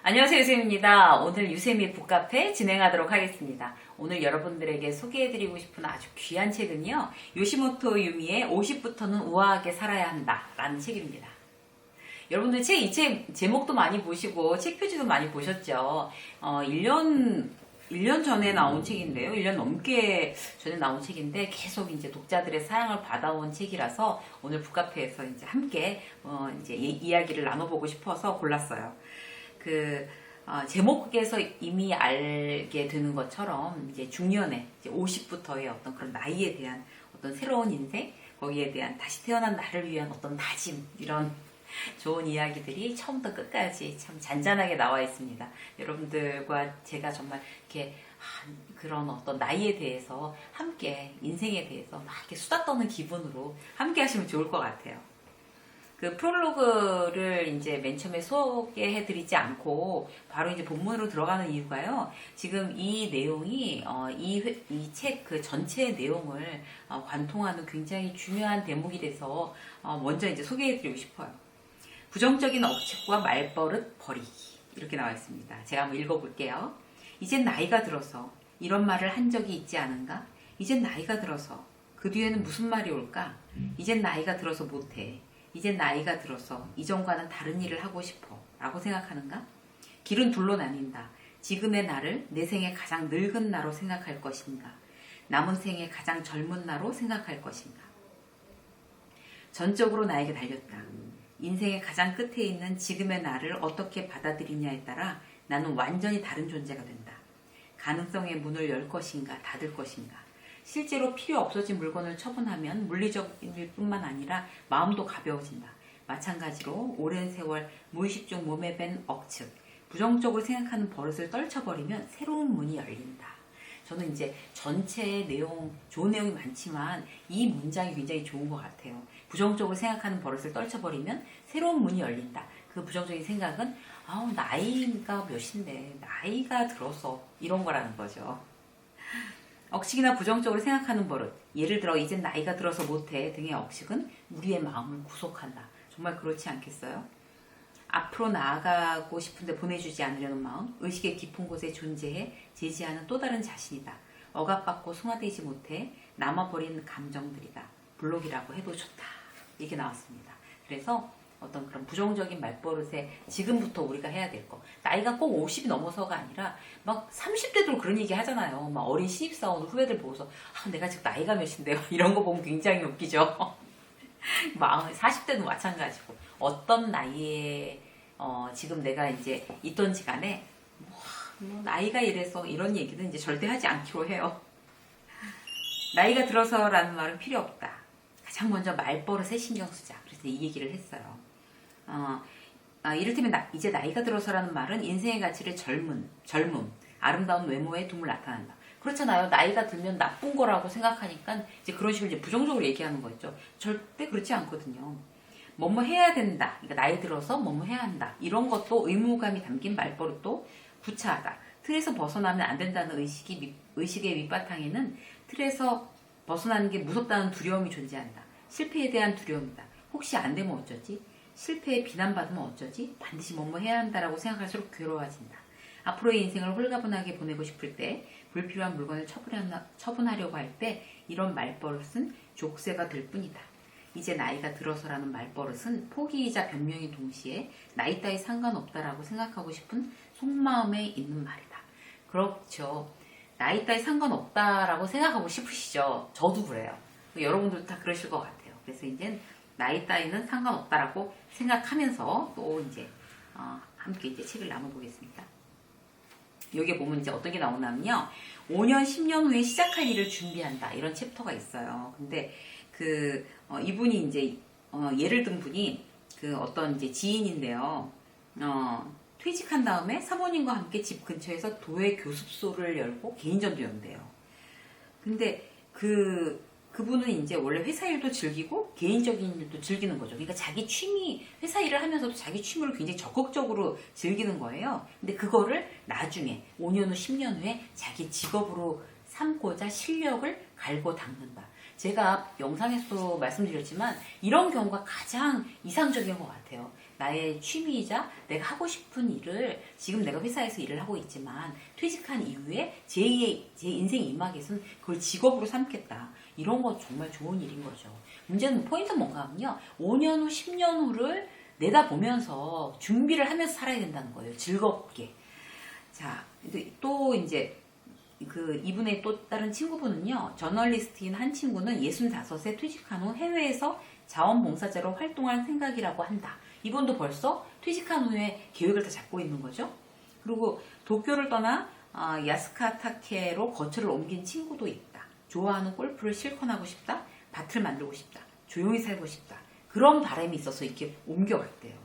안녕하세요, 유쌤입니다. 오늘 유쌤이 북카페 진행하도록 하겠습니다. 오늘 여러분들에게 소개해드리고 싶은 아주 귀한 책은요, 요시모토 유미의 50부터는 우아하게 살아야 한다 라는 책입니다. 여러분들 이 책 제목도 많이 보시고 책 표지도 많이 보셨죠? 1년 전에 나온 책인데요. 1년 넘게 전에 나온 책인데 계속 이제 독자들의 사랑을 받아온 책이라서 오늘 북카페에서 이제 함께 이제 이야기를 나눠보고 싶어서 골랐어요. 제목에서 이미 알게 되는 것처럼 이제 중년에 이제 50부터의 어떤 그런 나이에 대한 어떤 새로운 인생, 거기에 대한 다시 태어난 나를 위한 어떤 다짐, 이런 좋은 이야기들이 처음부터 끝까지 참 잔잔하게 나와 있습니다. 여러분들과 제가 정말 이렇게 그런 어떤 나이에 대해서 함께 인생에 대해서 막 이렇게 수다 떠는 기분으로 함께 하시면 좋을 것 같아요. 그 프롤로그를 이제 맨 처음에 소개해드리지 않고 바로 이제 본문으로 들어가는 이유가요. 지금 이 내용이 이 책 그 전체 내용을 관통하는 굉장히 중요한 대목이 돼서 먼저 이제 소개해드리고 싶어요. 부정적인 억측과 말버릇 버리기, 이렇게 나와 있습니다. 제가 한번 읽어볼게요. 이젠 나이가 들어서 이런 말을 한 적이 있지 않은가? 이젠 나이가 들어서 그 뒤에는 무슨 말이 올까? 이젠 나이가 들어서 못해. 이젠 나이가 들어서 이전과는 다른 일을 하고 싶어 라고 생각하는가? 길은 둘로 나뉜다. 지금의 나를 내 생의 가장 늙은 나로 생각할 것인가? 남은 생의 가장 젊은 나로 생각할 것인가? 전적으로 나에게 달렸다. 인생의 가장 끝에 있는 지금의 나를 어떻게 받아들이냐에 따라 나는 완전히 다른 존재가 된다. 가능성의 문을 열 것인가 닫을 것인가? 실제로 필요 없어진 물건을 처분하면 물리적일 뿐만 아니라 마음도 가벼워진다. 마찬가지로 오랜 세월 무의식 중 몸에 밴 억측, 부정적으로 생각하는 버릇을 떨쳐버리면 새로운 문이 열린다. 저는 이제 전체의 내용, 좋은 내용이 많지만 이 문장이 굉장히 좋은 것 같아요. 부정적으로 생각하는 버릇을 떨쳐버리면 새로운 문이 열린다. 그 부정적인 생각은 나이가 몇인데, 나이가 들어서, 이런 거라는 거죠. 억측이나 부정적으로 생각하는 버릇, 예를 들어 이젠 나이가 들어서 못해 등의 억측은 우리의 마음을 구속한다. 정말 그렇지 않겠어요? 앞으로 나아가고 싶은데 보내주지 않으려는 마음, 의식의 깊은 곳에 존재해 제지하는 또 다른 자신이다. 억압받고 승화되지 못해 남아버린 감정들이다. 블록이라고 해도 좋다. 이게 나왔습니다. 그래서 어떤 그런 부정적인 말버릇에 지금부터 우리가 해야 될 거. 나이가 꼭 50이 넘어서가 아니라 막 30대도 그런 얘기 하잖아요. 막 어린 신입사원 후배들 보고서 내가 지금 나이가 몇인데요. 이런 거 보면 굉장히 웃기죠. 40대도 마찬가지고 어떤 나이에 지금 내가 이제 있던지 간에 나이가 이래서 이런 얘기는 이제 절대 하지 않기로 해요. 나이가 들어서라는 말은 필요 없다. 가장 먼저 말버릇에 신경 쓰자. 그래서 이 얘기를 했어요. 이를테면 이제 나이가 들어서라는 말은 인생의 가치를 젊음, 아름다운 외모에 둠을 나타난다. 그렇잖아요. 나이가 들면 나쁜 거라고 생각하니까 이제 그런 식으로 이제 부정적으로 얘기하는 거죠. 절대 그렇지 않거든요. 뭐뭐 해야 된다. 그러니까 나이 들어서 뭐뭐 해야 한다. 이런 것도 의무감이 담긴 말버릇도 구차하다. 틀에서 벗어나면 안 된다는 의식의 밑바탕에는 틀에서 벗어나는 게 무섭다는 두려움이 존재한다. 실패에 대한 두려움이다. 혹시 안 되면 어쩌지? 실패에 비난받으면 어쩌지? 반드시 뭐뭐 해야 한다라고 생각할수록 괴로워진다. 앞으로의 인생을 홀가분하게 보내고 싶을 때, 불필요한 물건을 처분하려고 할 때 이런 말버릇은 족쇄가 될 뿐이다. 이제 나이가 들어서라는 말버릇은 포기이자 변명인 동시에 나이 따위 상관없다라고 생각하고 싶은 속마음에 있는 말이다. 그렇죠. 나이 따위 상관없다라고 생각하고 싶으시죠? 저도 그래요. 여러분들도 다 그러실 것 같아요. 그래서 이제 나이 따위는 상관없다라고 생각하면서 또 이제 함께 이제 책을 나눠보겠습니다. 여기에 보면 이제 어떤 게 나오냐면요. 5년, 10년 후에 시작할 일을 준비한다. 이런 챕터가 있어요. 근데 이분이 이제 예를 든 분이 어떤 이제 지인인데요. 퇴직한 다음에 사모님과 함께 집 근처에서 도예 교습소를 열고 개인전도 연대요. 근데 그분은 이제 원래 회사 일도 즐기고 개인적인 일도 즐기는 거죠. 그러니까 자기 취미, 회사 일을 하면서도 자기 취미를 굉장히 적극적으로 즐기는 거예요. 근데 그거를 나중에 5년 후, 10년 후에 자기 직업으로 삼고자 실력을 갈고 닦는다. 제가 영상에서도 말씀드렸지만 이런 경우가 가장 이상적인 것 같아요. 나의 취미이자 내가 하고 싶은 일을 지금 내가 회사에서 일을 하고 있지만 퇴직한 이후에 제 인생 이막에서는 그걸 직업으로 삼겠다. 이런 거 정말 좋은 일인 거죠. 문제는 포인트는 뭔가 하면요. 5년 후, 10년 후를 내다보면서 준비를 하면서 살아야 된다는 거예요. 즐겁게. 자, 또 이제 이분의 또 다른 친구분은요. 저널리스트인 한 친구는 65세 퇴직한 후 해외에서 자원봉사자로 활동할 생각이라고 한다. 이분도 벌써 퇴직한 후에 계획을 다 잡고 있는 거죠. 그리고 도쿄를 떠나 야스카타케로 거처를 옮긴 친구도 있다. 좋아하는 골프를 실천하고 싶다. 밭을 만들고 싶다. 조용히 살고 싶다. 그런 바람이 있어서 이렇게 옮겨갔대요.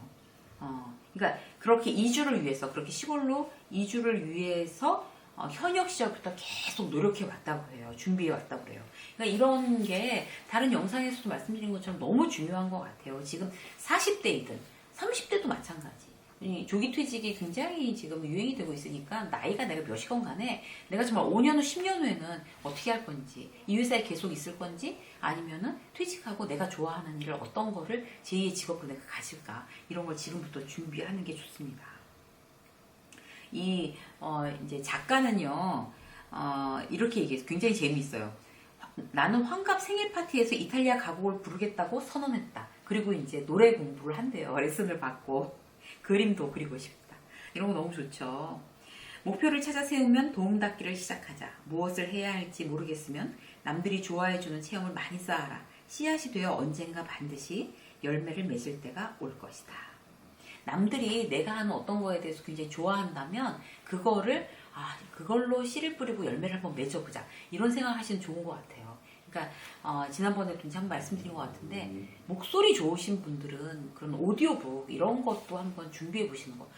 그러니까 그렇게 이주를 위해서, 그렇게 시골로 이주를 위해서 현역 시절부터 계속 노력해 왔다고 해요. 준비해 왔다고 그래요. 그러니까 이런 게 다른 영상에서도 말씀드린 것처럼 너무 중요한 것 같아요. 지금 40대이든 30대도 마찬가지. 이 조기 퇴직이 굉장히 지금 유행이 되고 있으니까 나이가 내가 몇이건 간에 내가 정말 5년 후, 10년 후에는 어떻게 할 건지, 이 회사에 계속 있을 건지, 아니면은 퇴직하고 내가 좋아하는 일을 어떤 거를 제2의 직업으로 내가 가질까, 이런 걸 지금부터 준비하는 게 좋습니다. 이제 작가는요, 이렇게 얘기해서 굉장히 재미있어요. 나는 환갑 생일 파티에서 이탈리아 가곡을 부르겠다고 선언했다. 그리고 이제 노래 공부를 한대요. 레슨을 받고. 그림도 그리고 싶다. 이런 거 너무 좋죠. 목표를 찾아 세우면 도움닫기를 시작하자. 무엇을 해야 할지 모르겠으면 남들이 좋아해주는 체험을 많이 쌓아라. 씨앗이 되어 언젠가 반드시 열매를 맺을 때가 올 것이다. 남들이 내가 하는 어떤 거에 대해서 굉장히 좋아한다면 그걸로 씨를 뿌리고 열매를 한번 맺어보자. 이런 생각 하시면 좋은 것 같아요. 그러니까 지난번에도 이제 한번 말씀드린 것 같은데 목소리 좋으신 분들은 그런 오디오북 이런 것도 한번 준비해 보시는 거.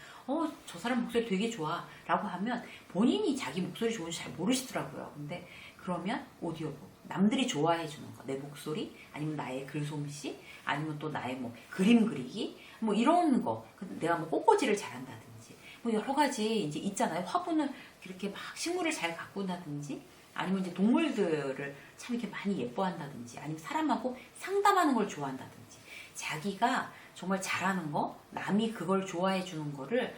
저 사람 목소리 되게 좋아 라고 하면 본인이 자기 목소리 좋은지 잘 모르시더라고요. 근데 그러면 오디오북, 남들이 좋아해 주는 거, 내 목소리, 아니면 나의 글솜씨, 아니면 또 나의 뭐 그림 그리기, 뭐 이런 거, 내가 뭐 꽃꽂이를 잘한다든지, 뭐 여러 가지 이제 있잖아요. 화분을 이렇게 막 식물을 잘 가꾼다든지, 아니면 이제 동물들을 참 이렇게 많이 예뻐한다든지, 아니면 사람하고 상담하는 걸 좋아한다든지, 자기가 정말 잘하는 거, 남이 그걸 좋아해 주는 거를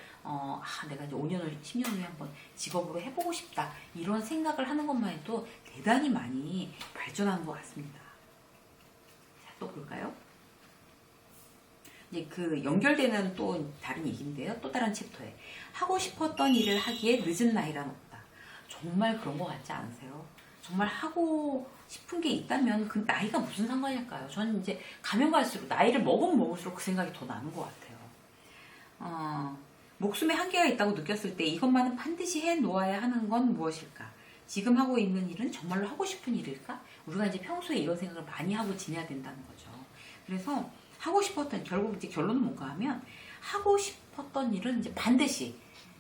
내가 이제 5년 후, 10년 후에 한번 직업으로 해보고 싶다, 이런 생각을 하는 것만 해도 대단히 많이 발전하는 것 같습니다. 자, 또 볼까요? 이제 연결되는 또 다른 얘기인데요. 또 다른 챕터에 하고 싶었던 일을 하기에 늦은 나이란 없다. 정말 그런 것 같지 않으세요? 정말 하고 싶은 게 있다면 그 나이가 무슨 상관일까요? 저는 이제 가면 갈수록, 나이를 먹으면 먹을수록 그 생각이 더 나는 것 같아요. 목숨에 한계가 있다고 느꼈을 때 이것만은 반드시 해 놓아야 하는 건 무엇일까? 지금 하고 있는 일은 정말로 하고 싶은 일일까? 우리가 이제 평소에 이런 생각을 많이 하고 지내야 된다는 거죠. 그래서 하고 싶었던, 결국 이제 결론은 뭔가 하면, 하고 싶었던 일은 이제 반드시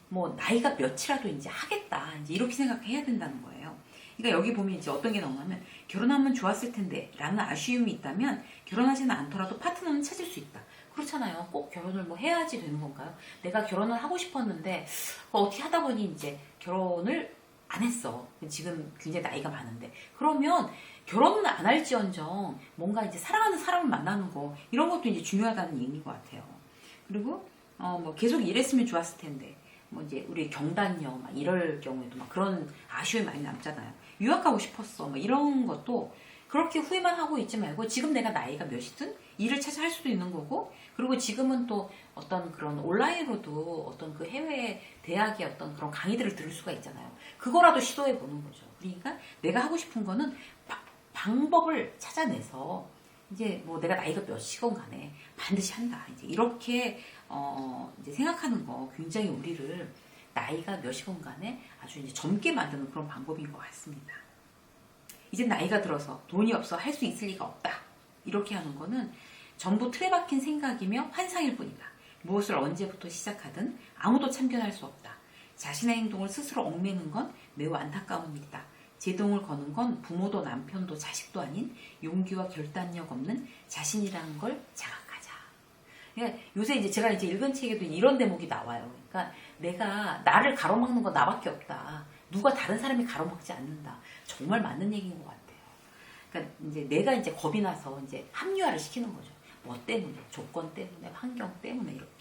뭐 나이가 몇이라도 이제 하겠다, 이제 이렇게 생각해야 된다는 거예요. 그러니까 여기 보면 이제 어떤 게 나오냐면, 결혼하면 좋았을 텐데 라는 아쉬움이 있다면 결혼하지는 않더라도 파트너는 찾을 수 있다. 그렇잖아요. 꼭 결혼을 뭐 해야지 되는 건가요? 내가 결혼을 하고 싶었는데 어떻게 하다 보니 이제 결혼을 안 했어. 지금 굉장히 나이가 많은데. 그러면 결혼은 안 할지언정 뭔가 이제 사랑하는 사람을 만나는 거, 이런 것도 이제 중요하다는 얘기인 것 같아요. 그리고 뭐 계속 일했으면 좋았을 텐데, 뭐 이제 우리 경단녀 막 이럴 경우에도 막 그런 아쉬움이 많이 남잖아요. 유학 가고 싶었어. 뭐 이런 것도 그렇게 후회만 하고 있지 말고, 지금 내가 나이가 몇이든 일을 찾아 할 수도 있는 거고, 그리고 지금은 또 어떤 그런 온라인으로도 어떤 그 해외 대학의 어떤 그런 강의들을 들을 수가 있잖아요. 그거라도 시도해 보는 거죠. 그러니까 내가 하고 싶은 거는 방법을 찾아내서 이제 뭐 내가 나이가 몇이건 간에 반드시 한다, 이제 이렇게 이제 생각하는 거, 굉장히 우리를 나이가 몇이건 간에 아주 이제 젊게 만드는 그런 방법인 것 같습니다. 이제 나이가 들어서 돈이 없어 할 수 있을 리가 없다, 이렇게 하는 거는 전부 틀에 박힌 생각이며 환상일 뿐이다. 무엇을 언제부터 시작하든 아무도 참견할 수 없다. 자신의 행동을 스스로 얽매는 건 매우 안타까운 일이다. 제동을 거는 건 부모도 남편도 자식도 아닌 용기와 결단력 없는 자신이라는 걸 자각하자. 그러니까 요새 이제 제가 이제 읽은 책에도 이런 대목이 나와요. 그러니까 내가 나를 가로막는 건 나밖에 없다. 누가 다른 사람이 가로막지 않는다. 정말 맞는 얘기인 것 같아요. 그러니까 이제 내가 이제 겁이 나서 이제 합리화를 시키는 거죠. 뭐 때문에, 조건 때문에, 환경 때문에 이렇게.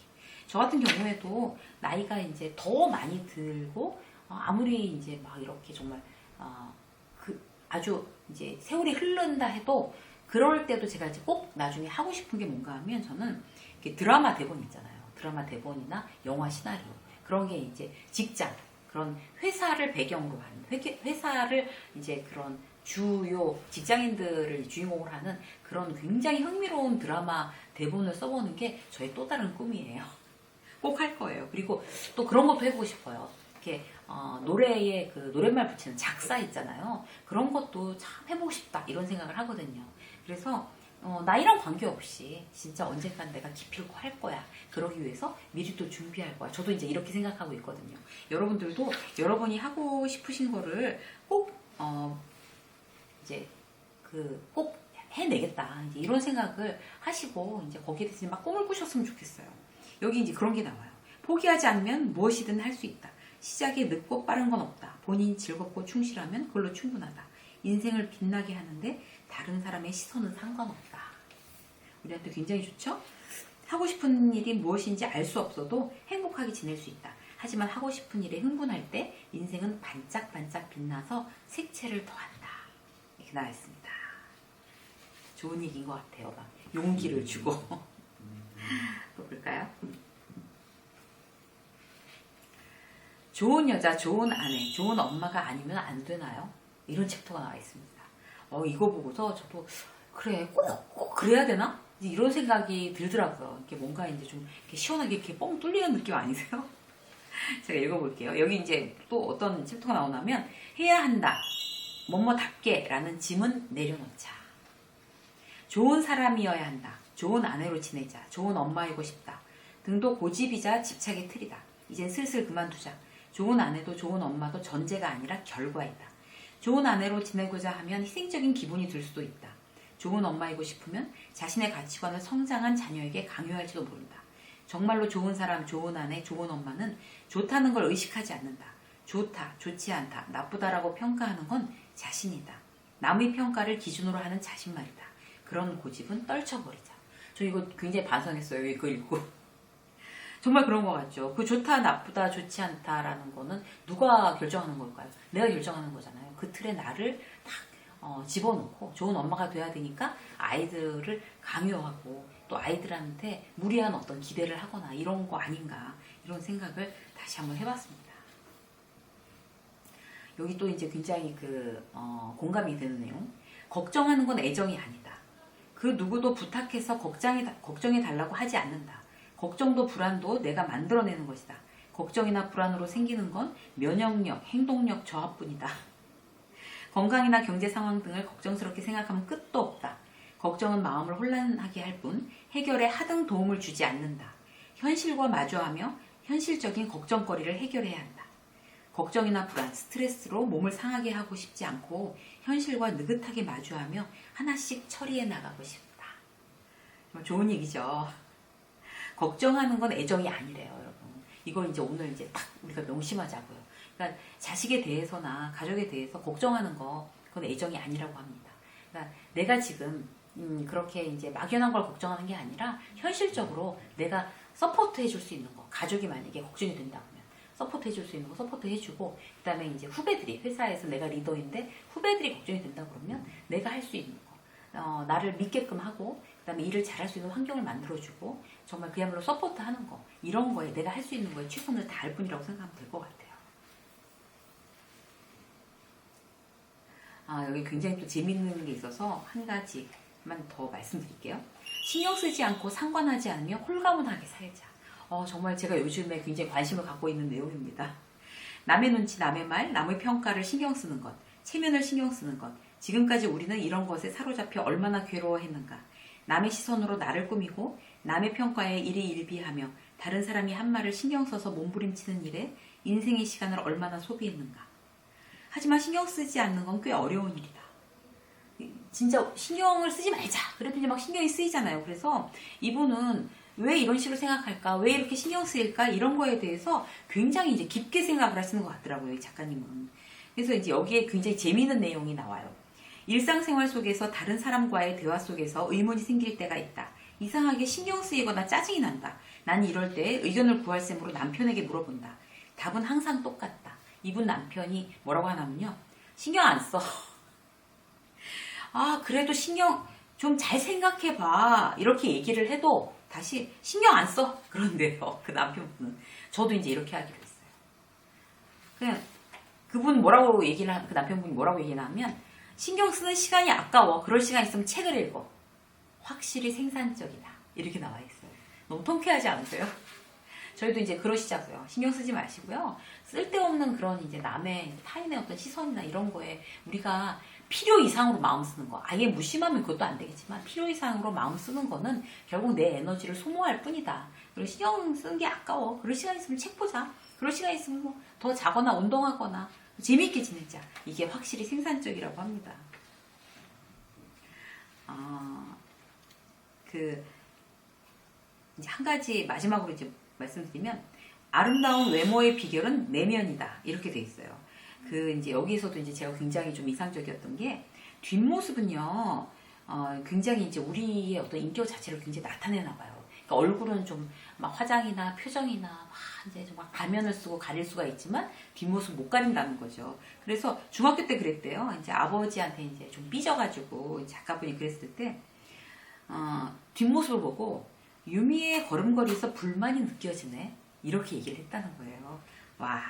저 같은 경우에도 나이가 이제 더 많이 들고 아무리 이제 막 이렇게 정말 그 아주 이제 세월이 흐른다 해도 그럴 때도 제가 이제 꼭 나중에 하고 싶은 게 뭔가 하면 저는 이렇게 드라마 대본 있잖아요. 드라마 대본이나 영화 시나리오 그런 게 이제 직장 그런 회사를 배경으로 하는 회사를 이제 그런 주요 직장인들을 주인공으로 하는 그런 굉장히 흥미로운 드라마 대본을 써보는 게 저의 또 다른 꿈이에요. 꼭 할 거예요. 그리고 또 그런 것도 해보고 싶어요. 이렇게 노래에 그 노랫말 붙이는 작사 있잖아요. 그런 것도 참 해보고 싶다 이런 생각을 하거든요. 그래서 나이랑 관계없이 진짜 언젠간 내가 기필코 할 거야. 그러기 위해서 미리 또 준비할 거야. 저도 이제 이렇게 생각하고 있거든요. 여러분들도 여러분이 하고 싶으신 거를 꼭 이제 꼭 해내겠다. 이제 이런 생각을 하시고 이제 거기에 대해서 막 꿈을 꾸셨으면 좋겠어요. 여기 이제 그런 게 나와요. 포기하지 않으면 무엇이든 할 수 있다. 시작이 늦고 빠른 건 없다. 본인이 즐겁고 충실하면 그걸로 충분하다. 인생을 빛나게 하는데 다른 사람의 시선은 상관없다. 우리한테 굉장히 좋죠? 하고 싶은 일이 무엇인지 알 수 없어도 행복하게 지낼 수 있다. 하지만 하고 싶은 일에 흥분할 때 인생은 반짝반짝 빛나서 색채를 더한다. 이렇게 나와 있습니다. 좋은 얘기인 것 같아요. 막 용기를 주고. 또 볼까요? 좋은 여자, 좋은 아내, 좋은 엄마가 아니면 안 되나요? 이런 챕터가 나와 있습니다. 이거 보고서 저도 그래 꼭 그래야 되나? 이런 생각이 들더라고요. 이렇게 뭔가 이제 좀 이렇게 시원하게 이렇게 뻥 뚫리는 느낌 아니세요? 제가 읽어볼게요. 여기 이제 또 어떤 챕터가 나오냐면 해야 한다. 뭐뭐답게 라는 짐은 내려놓자. 좋은 사람이어야 한다. 좋은 아내로 지내자. 좋은 엄마이고 싶다. 등도 고집이자 집착의 틀이다. 이젠 슬슬 그만두자. 좋은 아내도 좋은 엄마도 전제가 아니라 결과이다. 좋은 아내로 지내고자 하면 희생적인 기분이 들 수도 있다. 좋은 엄마이고 싶으면 자신의 가치관을 성장한 자녀에게 강요할지도 모른다. 정말로 좋은 사람, 좋은 아내, 좋은 엄마는 좋다는 걸 의식하지 않는다. 좋다, 좋지 않다, 나쁘다라고 평가하는 건 자신이다. 남의 평가를 기준으로 하는 자신말이다. 그런 고집은 떨쳐버리자. 저 이거 굉장히 반성했어요. 이거 읽고. 정말 그런 것 같죠. 그 좋다, 나쁘다, 좋지 않다라는 거는 누가 결정하는 걸까요? 내가 결정하는 거잖아요. 그 틀에 나를 딱 집어넣고 좋은 엄마가 돼야 되니까 아이들을 강요하고 또 아이들한테 무리한 어떤 기대를 하거나 이런 거 아닌가 이런 생각을 다시 한번 해봤습니다. 여기 또 이제 굉장히 공감이 되는 내용. 걱정하는 건 애정이 아니다. 그 누구도 부탁해서 걱정해 달라고 하지 않는다. 걱정도 불안도 내가 만들어내는 것이다. 걱정이나 불안으로 생기는 건 면역력, 행동력 저하뿐이다. 건강이나 경제 상황 등을 걱정스럽게 생각하면 끝도 없다. 걱정은 마음을 혼란하게 할 뿐 해결에 하등 도움을 주지 않는다. 현실과 마주하며 현실적인 걱정거리를 해결해야 한다. 걱정이나 불안, 스트레스로 몸을 상하게 하고 싶지 않고 현실과 느긋하게 마주하며 하나씩 처리해 나가고 싶다. 좋은 얘기죠. 걱정하는 건 애정이 아니래요, 여러분. 이거 이제 오늘 이제 딱 우리가 명심하자고요. 그러니까 자식에 대해서나 가족에 대해서 걱정하는 거 그건 애정이 아니라고 합니다. 그러니까 내가 지금 그렇게 이제 막연한 걸 걱정하는 게 아니라 현실적으로 내가 서포트 해줄 수 있는 거, 가족이 만약에 걱정이 된다 그러면 서포트 해줄 수 있는 거 서포트 해주고, 그 다음에 이제 후배들이, 회사에서 내가 리더인데 후배들이 걱정이 된다 그러면 내가 할 수 있는 거, 나를 믿게끔 하고, 그 다음에 일을 잘할 수 있는 환경을 만들어주고, 정말 그야말로 서포트 하는 거, 이런 거에 내가 할 수 있는 거에 최선을 다할 뿐이라고 생각하면 될 것 같아요. 여기 굉장히 또 재밌는 게 있어서 한 가지만 더 말씀드릴게요. 신경 쓰지 않고 상관하지 않으며 홀가분하게 살자. 정말 제가 요즘에 굉장히 관심을 갖고 있는 내용입니다. 남의 눈치, 남의 말, 남의 평가를 신경 쓰는 것, 체면을 신경 쓰는 것. 지금까지 우리는 이런 것에 사로잡혀 얼마나 괴로워했는가. 남의 시선으로 나를 꾸미고 남의 평가에 일희일비하며 다른 사람이 한 말을 신경 써서 몸부림치는 일에 인생의 시간을 얼마나 소비했는가. 하지만 신경 쓰지 않는 건 꽤 어려운 일이다. 진짜 신경을 쓰지 말자. 그래도 이제 막 신경이 쓰이잖아요. 그래서 이분은 왜 이런 식으로 생각할까? 왜 이렇게 신경 쓰일까? 이런 거에 대해서 굉장히 이제 깊게 생각을 하시는 것 같더라고요. 이 작가님은. 그래서 이제 여기에 굉장히 재미있는 내용이 나와요. 일상생활 속에서 다른 사람과의 대화 속에서 의문이 생길 때가 있다. 이상하게 신경 쓰이거나 짜증이 난다. 난 이럴 때 의견을 구할 셈으로 남편에게 물어본다. 답은 항상 똑같다. 이분 남편이 뭐라고 하냐면요. 신경 안 써. 아, 그래도 신경 좀 잘 생각해봐. 이렇게 얘기를 해도 다시 신경 안 써. 그런데요. 그 남편분은. 저도 이제 이렇게 하기로 했어요. 그냥 그분 뭐라고 그 남편분이 뭐라고 얘기를 하면 신경 쓰는 시간이 아까워. 그럴 시간 있으면 책을 읽어. 확실히 생산적이다. 이렇게 나와 있어요. 너무 통쾌하지 않으세요? 저희도 이제 그러시자고요. 신경 쓰지 마시고요. 쓸데없는 그런 이제 타인의 어떤 시선이나 이런 거에 우리가 필요 이상으로 마음 쓰는 거. 아예 무심하면 그것도 안 되겠지만 필요 이상으로 마음 쓰는 거는 결국 내 에너지를 소모할 뿐이다. 그리고 신경 쓰는 게 아까워. 그럴 시간 있으면 책 보자. 그럴 시간 있으면 뭐 더 자거나 운동하거나 재미있게 지내자. 이게 확실히 생산적이라고 합니다. 이제 한 가지 마지막으로 이제 말씀드리면 아름다운 외모의 비결은 내면이다. 이렇게 돼 있어요. 이제 여기에서도 이제 제가 굉장히 좀 이상적이었던 게 뒷모습은요, 굉장히 이제 우리의 어떤 인격 자체를 굉장히 나타내나 봐요. 그러니까 얼굴은 좀 막 화장이나 표정이나 막 이제 정말 가면을 쓰고 가릴 수가 있지만 뒷모습 못 가린다는 거죠. 그래서 중학교 때 그랬대요. 이제 아버지한테 이제 좀 삐져가지고 작가분이 그랬을 때, 뒷모습을 보고 유미의 걸음걸이에서 불만이 느껴지네. 이렇게 얘기를 했다는 거예요. 와,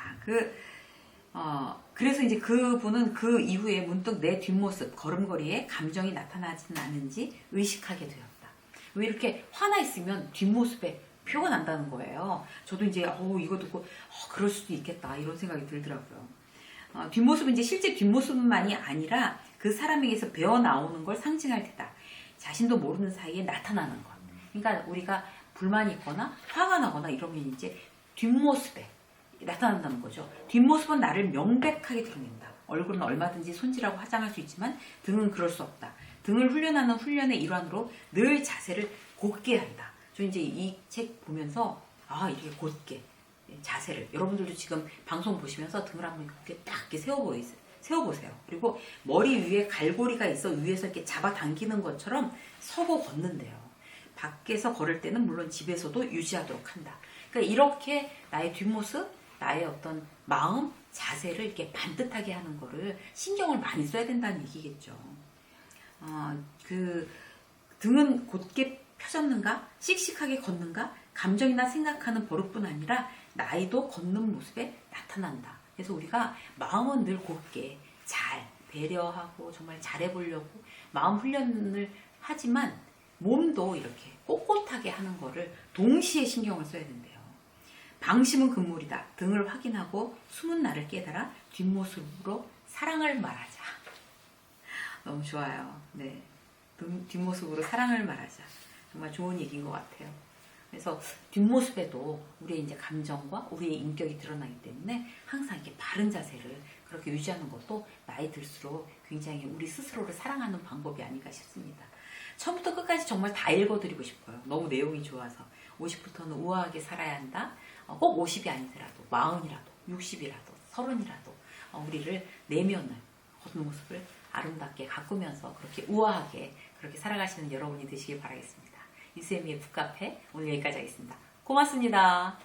그래서 이제 그분은 그 이후에 문득 내 뒷모습, 걸음걸이에 감정이 나타나지는 않는지 의식하게 되었다. 왜 이렇게 화나 있으면 뒷모습에 표가 난다는 거예요. 저도 이제 이거 듣고 그럴 수도 있겠다 이런 생각이 들더라고요. 뒷모습은 이제 실제 뒷모습만이 아니라 그 사람에게서 배어 나오는 걸 상징할 테다. 자신도 모르는 사이에 나타나는 것. 그러니까 우리가 불만이 있거나 화가 나거나 이러면 이제 뒷모습에 나타난다는 거죠. 뒷모습은 나를 명백하게 드러낸다. 얼굴은 얼마든지 손질하고 화장할 수 있지만 등은 그럴 수 없다. 등을 훈련하는 훈련의 일환으로 늘 자세를 곧게 한다. 저 이제 이 책 보면서 이렇게 곧게 자세를, 여러분들도 지금 방송 보시면서 등을 한번 이렇게 딱 이렇게 세워보세요. 그리고 머리 위에 갈고리가 있어 위에서 이렇게 잡아당기는 것처럼 서고 걷는데요. 밖에서 걸을 때는 물론 집에서도 유지하도록 한다. 그러니까 이렇게 나의 뒷모습, 나의 어떤 마음, 자세를 이렇게 반듯하게 하는 거를 신경을 많이 써야 된다는 얘기겠죠. 등은 곧게 펴졌는가? 씩씩하게 걷는가? 감정이나 생각하는 버릇뿐 아니라 나이도 걷는 모습에 나타난다. 그래서 우리가 마음은 늘 곧게 잘 배려하고 정말 잘해보려고 마음 훈련을 하지만 몸도 이렇게 꼿꼿하게 하는 거를 동시에 신경을 써야 된대요. 방심은 금물이다. 등을 확인하고 숨은 나를 깨달아 뒷모습으로 사랑을 말하자. 너무 좋아요. 네, 뒷모습으로 사랑을 말하자. 정말 좋은 얘기인 것 같아요. 그래서 뒷모습에도 우리의 이제 감정과 우리의 인격이 드러나기 때문에 항상 이렇게 바른 자세를 그렇게 유지하는 것도 나이 들수록 굉장히 우리 스스로를 사랑하는 방법이 아닌가 싶습니다. 처음부터 끝까지 정말 다 읽어드리고 싶어요. 너무 내용이 좋아서. 50부터는 우아하게 살아야 한다. 꼭 50이 아니더라도 40이라도 60이라도 30이라도 우리를 내면을 겉모습을 아름답게 가꾸면서 그렇게 우아하게 그렇게 살아가시는 여러분이 되시길 바라겠습니다. 이수혜미의 북카페 오늘 여기까지 하겠습니다. 고맙습니다.